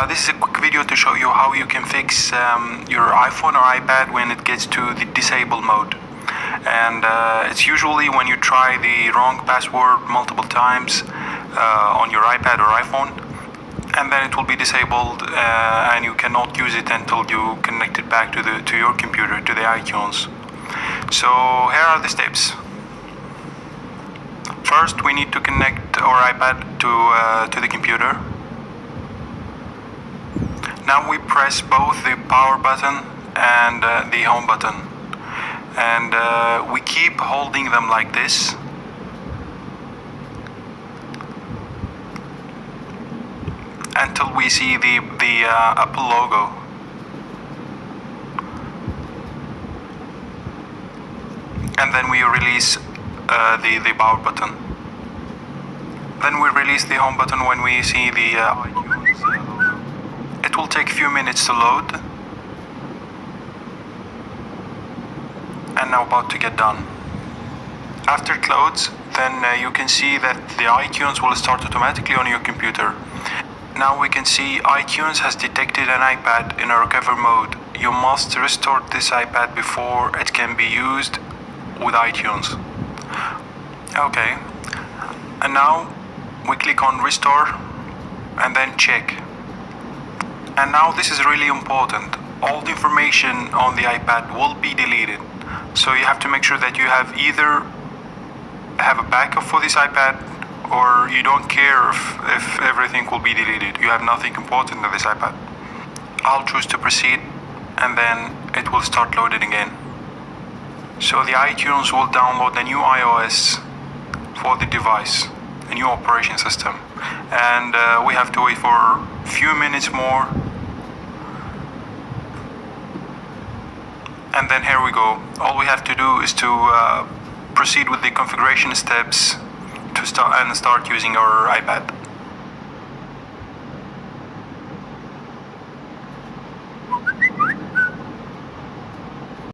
This is a quick video to show you how you can fix your iPhone or iPad when it gets to the disable mode. And it's usually when you try the wrong password multiple times on your iPad or iPhone, and then it will be disabled and you cannot use it until you connect it back to your computer, to the iTunes. So here are the steps. First, we need to connect our iPad to the computer. Now we press both the power button and the home button, and we keep holding them like this until we see the Apple logo. And then we release the power button. Then we release the home button when we see the iTunes logo. It will take a few minutes to load, and now about to get done. After it loads, then you can see that the iTunes will start automatically on your computer. Now we can see iTunes has detected an iPad in a recover mode. You must restore this iPad before it can be used with iTunes. Okay, and now we click on restore and then check. And now this is really important. All the information on the iPad will be deleted. So you have to make sure that you have either have a backup for this iPad, or you don't care if everything will be deleted. You have nothing important on this iPad. I'll choose to proceed, and then it will start loading again. So the iTunes will download a new iOS for the device, a new operation system. And we have to wait for a few minutes more. And then here we go. All we have to do is to proceed with the configuration steps to start using our iPad.